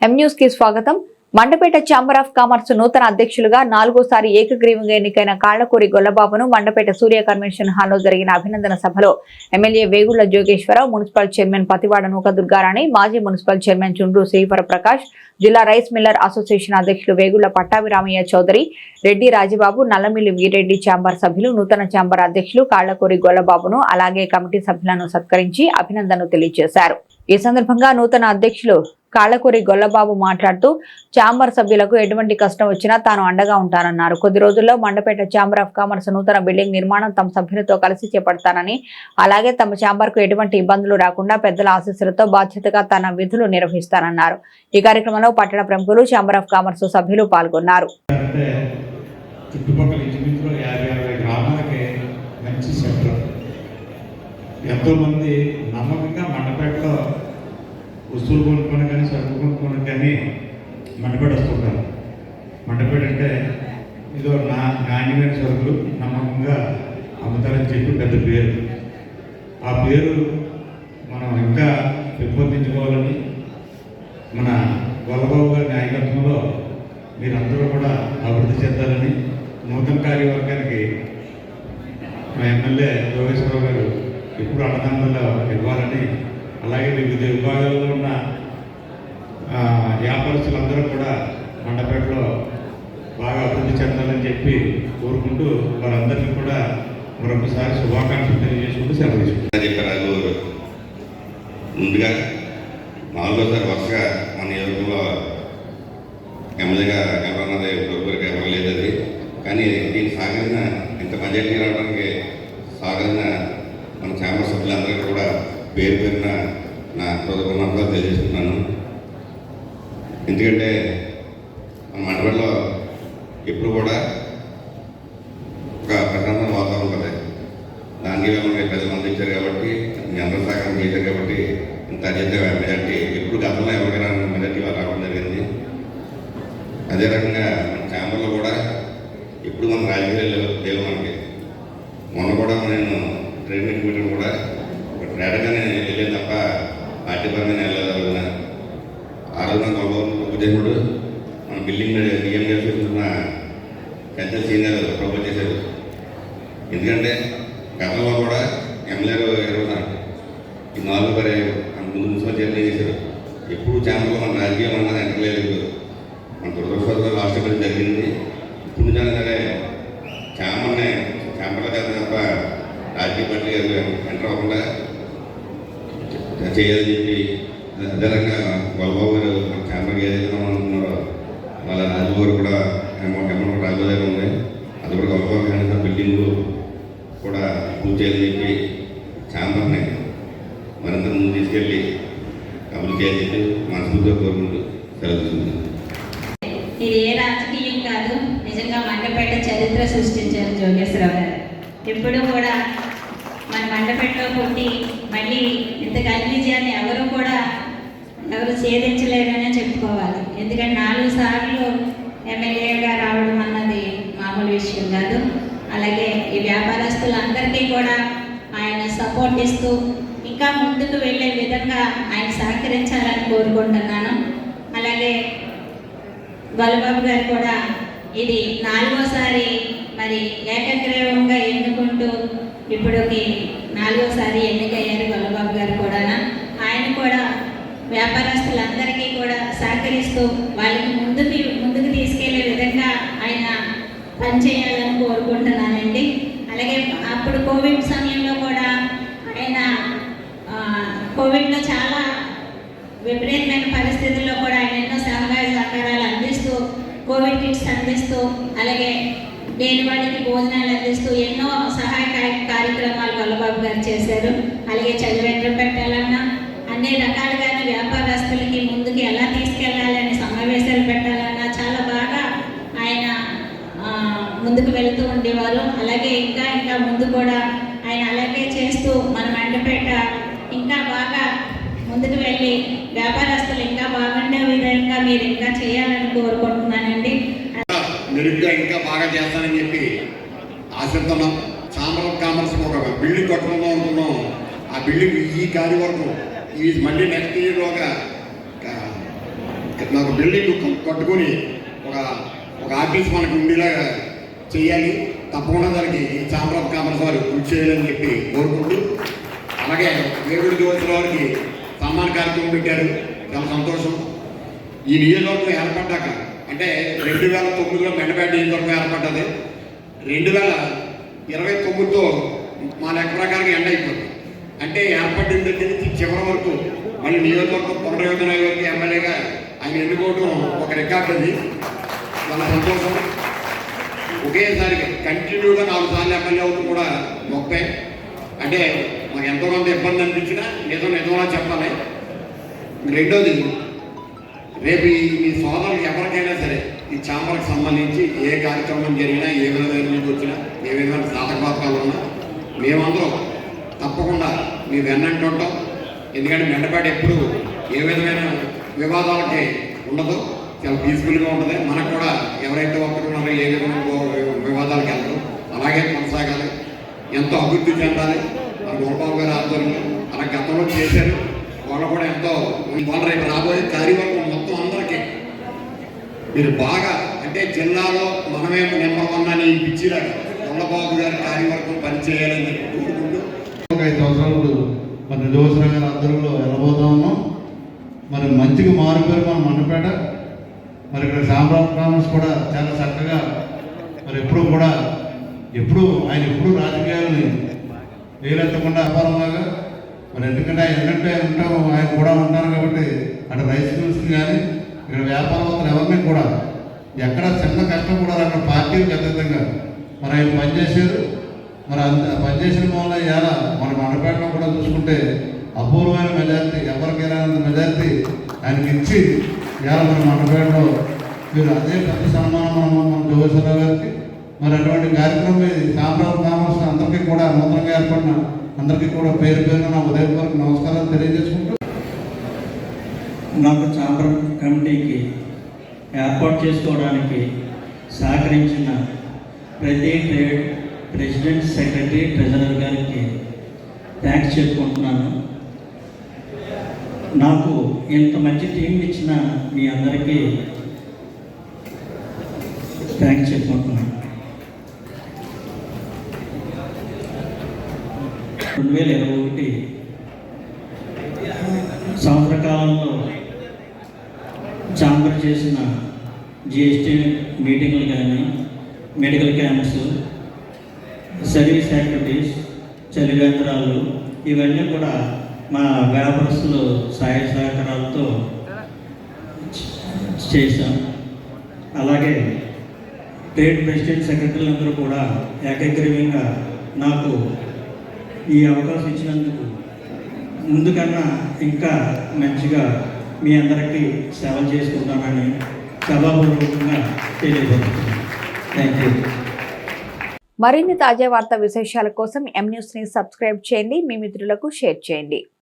M news కి స్వాగతం. Mandapeta chamber of commerce నూతన అధ్యక్షులుగా 4వ సారి ఏకగ్రీవంగా ఎన్నికైన కాళ్లకూరి గొల్లబాబును మండపేట సూర్య కన్వెన్షన్ హాల్లో జరిగిన అభినందన సభలో MLA Vegulla Jogeswara Rao, municipal chairman Pativada నూక దుర్గారాణి, మాజీ మున్సిపల్ చైర్మన్ చుండ్రు శ్రీవర ప్రకాష్, జిల్లా రైస్ మిల్లర్ అసోసియేషన్ అధ్యక్షులు వేగుళ్ల పట్టాభిరామయ్య చౌదరి, రెడ్డి రాజబాబు, నల్లమిల్లి వీరెడ్డి ఛాంబర్ సభ్యులు నూతన ఛాంబర్ అధ్యక్షులు కాళ్లకూరి గొల్లబాబును అలాగే కమిటీ సభ్యులను సత్కరించి అభినందనలు తెలియజేశారు. ఈ సందర్భంగా నూతన అధ్యక్షులు కాళ్లకూరి గొల్లబాబు మాట్లాడుతూ ఛాంబర్ సభ్యులకు ఎటువంటి కష్టం వచ్చినా తాను అండగా ఉంటానన్నారు. కొద్ది రోజుల్లో మండపేట ఛాంబర్ ఆఫ్ కామర్స్ నూతన బిల్డింగ్ నిర్మాణం తమ సభ్యులతో కలిసి చేపడతానని, అలాగే తమ ఛాంబర్ కు ఎటువంటి ఇబ్బందులు రాకుండా పెద్దల ఆశీస్సులతో బాధ్యతగా తన విధులు నిర్వహిస్తానన్నారు. ఈ కార్యక్రమంలో పట్టణ ప్రముఖులు, ఛాంబర్ ఆఫ్ కామర్స్ సభ్యులు పాల్గొన్నారు. వస్తువులు కొనుక్కోవడం కానీ సరుకు కొనుక్కోవడం కానీ మండపేట వస్తుంటారు. మండపేట అంటే ఏదో నాణ్యమైన సరుకులు నమ్మకంగా అమ్ముతారని చెప్పి పెద్ద పేరు. ఆ పేరు మనం ఇంకా పెంపొందించుకోవాలని మన గొల్లబాబు గారి నాయకత్వంలో మీరందరూ కూడా అభివృద్ధి చెందాలని నూతన కార్యవర్గానికి మా ఎమ్మెల్యే జోగేశ్వరరావు గారు ఎప్పుడు అన్నదానంలో ఇవ్వాలని, అలాగే వివిధ విభాగాల్లో ఉన్న వ్యాపారస్తులందరూ కూడా మండపేటలో బాగా అభివృద్ధి చెందాలని చెప్పి కోరుకుంటూ వారందరికీ కూడా మరొకసారి శుభాకాంక్షలు తెలియజేసుకుంటూ సెలవు తీసుకుంటారు. ముందుగా 4వ సారి వరుసగా మన నియోజకంలో ఎమ్మెల్యేగా ఎవరన్నది ఎవరికి ఎవరు లేదు అది. కానీ దీనికి సహకరణ ఇంత మెజార్టీ రావడానికి సహకరణ మన ఛాంబర్ సభ్యులందరికీ కూడా పేరు పేరున నా హృదయపూర్వకంగా తెలియజేస్తున్నాను. ఎందుకంటే మన మండపేటలో ఎప్పుడు కూడా ఒక ప్రశాంతమైన వాతావరణం ఉంటుంది. దానికి మనకి ప్రజలందరూ ఇచ్చారు కాబట్టి, మీ అందరూ సహకారం చేశారు కాబట్టి ఇంత అత్యంత మెజార్టీ ఎప్పుడు గతంలో ఎవరికైనా మెజార్టీ రావడం జరిగింది. అదే రకంగా మన ఛాంబర్లో కూడా ఎప్పుడు మన రాజకీయాలు లేవు మనకి. మొన్న కూడా నేను ట్రైనింగ్ మీటింగ్ కూడా రేటగానే వెళ్ళేది తప్ప పార్టీ పరంగా వెళ్ళలేదు. ఆ రోజున గొప్పదేవుడు మన బిల్డింగ్ డిఎం చేసుకుంటున్న పెద్ద సీనియర్ ప్రపోజ్ చేశారు. ఎందుకంటే గతంలో కూడా ఎమ్మెల్యేలు ఎరుగుతున్నారు. ఈ 4 ముందు మున్సిపల్ చైర్మన్ చేశారు. ఎప్పుడు ఛాంబర్లో మన రాజకీయం అన్నది ఎంటర్లేదు. మన దురదృష్టంగా లాస్ట్ ఇయర్ జరిగింది. ఇప్పుడు నిజంగా సరే ఛాంబర్లో కాదు తప్ప రాజకీయ పార్టీ ఎంటర్ అవ్వకుండా చేయాలని చెప్పి అదే రకంగా గొల్లబాబు గారు మన ఛాంబర్కి ఏదైతే అనుకున్నారో వాళ్ళ రాజు గారు కూడా అమౌంట్ రాజు దగ్గర ఉంది. అది కూడా గొల్లబాబు గారి బిల్డింగ్ కూడా పూర్తి చేయాలని చెప్పి ఛాంబర్ని మరింత ముందు తీసుకెళ్ళి అభివృద్ధి చేయాలని చెప్పి మనస్ఫూర్తిగా కోరుకుంటూ సెలవు. ఇది ఏ రాజకీయం కాదు, నిజంగా మండపేట చరిత్ర సృష్టించారు జోగేశ్వరరావు గారు. ఎప్పుడు కూడా మన మండపేటలో పుట్టి మళ్ళీ ఇంత విజయాన్ని ఎవరు ఛేదించలేరనే చెప్పుకోవాలి. ఎందుకంటే 4 సార్లు ఎమ్మెల్యేగా రావడం అన్నది మామూలు విషయం కాదు. అలాగే ఈ వ్యాపారస్తులందరికీ కూడా ఆయన సపోర్ట్ ఇస్తూ ఇంకా ముందుకు వెళ్ళే విధంగా ఆయన సహకరించాలని కోరుకుంటున్నాను. అలాగే గొల్లబాబు గారు కూడా ఇది 4వ సారి మరి ఏకగ్రీవంగా ఎన్నుకుంటూ ఇప్పుడుకి 4వ సారి ఎన్నికయ్యారు గొల్లబాబు గారు కూడా. ఆయన కూడా వ్యాపారస్తులందరికీ కూడా సహకరిస్తూ వాళ్ళకి ముందుకు తీసుకెళ్లే విధంగా ఆయన పనిచేయాలని కోరుకుంటున్నానండి. అలాగే అప్పుడు కోవిడ్ సమయంలో కూడా ఆయన కోవిడ్లో చాలా విపరీతమైన పరిస్థితుల్లో కూడా ఆయన ఎన్నో సహాయ సహకారాలు అందిస్తూ, కోవిడ్ కిట్స్ అందిస్తూ, అలాగే లేని వాళ్ళకి భోజనాలు అందిస్తూ ఎన్నో సహాయ కార్యక్రమాలు గొల్లబాబు గారు చేశారు. అలాగే చదివేంద్ర పెట్టాలన్నా అన్ని రకాలుగానే వ్యాపారస్తులకి ముందుకు ఎలా తీసుకెళ్లాలని సమావేశాలు పెట్టాలన్నా చాలా బాగా ఆయన ముందుకు వెళుతూ ఉండేవారు. అలాగే ఇంకా ముందు కూడా ఆయన అలాగే చేస్తూ మన మండపేట ఇంకా బాగా ముందుకు వెళ్ళి వ్యాపారస్తులు ఇంకా బాగుండే విధంగా మీరు ఇంకా చేయాలని కోరుకుంటున్నానండి. మెరుగ్గా ఇంకా బాగా చేస్తానని చెప్పి ఆశిస్తున్నాం. ఛాంబర్ ఆఫ్ కామర్స్ ఒక బిల్డింగ్ కట్టుకుందాం అనుకున్నాం. ఆ బిల్డింగ్ ఈ కార్యవర్గం మళ్ళీ నెక్స్ట్ ఇయర్లోగా నాకు బిల్డింగ్ కట్టుకొని ఒక ఆఫీస్ మనకు ఉండేలా చేయాలి. తప్పకుండా దానికి ఛాంబర్ ఆఫ్ కామర్స్ వారు కృషి చేయాలని చెప్పి కోరుకుంటూ, అలాగే వేగుడు జోగేశ్వరరావు వారికి సన్మాన కార్యక్రమం పెట్టారు. చాలా సంతోషం. ఈ నియోజకవర్గం ఏర్పడ్డాక అంటే 2009లో మెండపేట నియోజకవర్గం ఏర్పడ్డది. 2029తో మా లెక్క ప్రకారం ఎండ్ అయిపోతుంది. అంటే ఏర్పడిన దగ్గర నుంచి చివరి వరకు మళ్ళీ నియోజకవర్గం పునర్యోజన అయ్యేవరకు ఎమ్మెల్యేగా ఆయన ఎన్నుకోవడం ఒక రికార్డు. అది చాలా సంతోషం. ఒకేసారి కంటిన్యూగా 4 సార్లు ఎమ్మెల్యే అవుతూ కూడా గొప్పే. అంటే మాకు ఎంతో కొంత ఇబ్బంది అనిపించినా నిజంగా చెప్పాలి. రెండోది, రేపు మీ సోదరులు ఎవరికైనా సరే ఈ ఛాంబర్కి సంబంధించి ఏ కార్యక్రమం జరిగినా, ఏ విధమైన నుంచి వచ్చినా, ఏ విధమైన సాధకబాధకాలు ఉన్నా మేమందరం తప్పకుండా మీ వెన్నంటి ఉంటాం. ఎందుకంటే మెండపేట ఎప్పుడు ఏ విధమైన వివాదాలకి ఉండదు, చాలా పీస్ఫుల్గా ఉంటుంది. మనకు కూడా ఎవరైతే ఒక్కరు ఉన్నారో ఏ విధమైన వివాదాలకు వెళ్ళరు, అలాగే కొనసాగాలి, ఎంతో అభివృద్ధి చెందాలి. మన గోపాల్ గారి ఆధ్వర్యంలో అలా గతంలో చేశారు. వాళ్ళు కూడా ఎంతో వాళ్ళు రేపు రాబోయే కార్యవర్గం మొత్తం అందరికీ మీరు బాగా అంటే జిల్లాలో మనమే నెంబర్ 1 అని పిచ్చిలాగా కొండబాబు గారి కార్యవర్గం పనిచేయాలని కోరుకుంటూ ఒక 5 సంవత్సరాలు మన జోగేశ్వరరావు గారి ఆధ్వర్యంలో వెళ్ళబోతా ఉన్నాం. మరి మంచిగా మారిపోయారు మన మండపేట. మరి ఇక్కడ ఛాంబర్ ఆఫ్ కామర్స్ కూడా చాలా చక్కగా మరి ఎప్పుడు ఆయన ఎప్పుడు రాజకీయాలని వేలెత్తకుండా వ్యాపారంలాగా మరి ఎందుకంటే ఆయన ఏంటంటే ఆయన కూడా ఉంటారు కాబట్టి అక్కడ రైస్ మిల్స్కి కానీ ఇక్కడ వ్యాపారవేత్తలు ఎవరిని కూడా ఎక్కడ చిన్న కష్టం కూడా అక్కడ పార్టీకి అతీతంగా మరి ఆయన పనిచేశారు. మరి అంత పనిచేసిన వల్ల ఇవాళ మన మండపేటలో కూడా చూసుకుంటే అపూర్వమైన మెజార్టీ, ఎవరికైనా మెజార్టీ ఆయనకి ఇచ్చి ఇవాళ మన మండపేటలో మీరు అదే పెద్ద సన్మానం మన జోగేశ్వరరావు గారికి. మరి అటువంటి కార్యక్రమం ఛాంబర్ ఆఫ్ కామర్స్ అందరికీ కూడా నూతనంగా ఏర్పడిన అందరికీ కూడా పేరు పేరున నా ఉదయపూర్వక నమస్కారాలు తెలియజేసుకుంటూ, నాకు ఛాంబర్ కమిటీకి ఏర్పాటు చేసుకోవడానికి సహకరించిన ప్రతి ట్రేడ్ ప్రెసిడెంట్, సెక్రటరీ, ట్రెజరర్ గారికి థ్యాంక్స్ చెప్పుకుంటున్నాను. నాకు ఇంత మంచి టీం ఇచ్చిన మీ అందరికీ థ్యాంక్స్ చెప్పుకుంటున్నాను. 2021 సంవత్సర కాలంలో ఛాంబర్ చేసిన జిఎస్టీ మీటింగ్లు కానీ, మెడికల్ క్యాంప్స్, సర్వీస్ యాక్టివిటీస్, చలివేంద్రాలు ఇవన్నీ కూడా మా వ్యాపారస్తులు సహాయ సహకారాలతో చేశాం. అలాగే ట్రేడ్ ప్రెసిడెంట్, సెక్రటరీలు అందరూ కూడా ఏకగ్రీవంగా నాకు ఈ అవకాశం ఇచ్చినందుకు ముందుకన్నా ఇంకా మంచిగా మీ అందరికీ సేవ చేసుకుంటానని సభాపూర్వకంగా తెలియజేస్తున్నాను. Thank you. మరిన్ని తాజా వార్తా విశేషాల కోసం ఎం న్యూస్ ని సబ్స్క్రైబ్ చేయండి, మీ మిత్రులకు షేర్ చేయండి.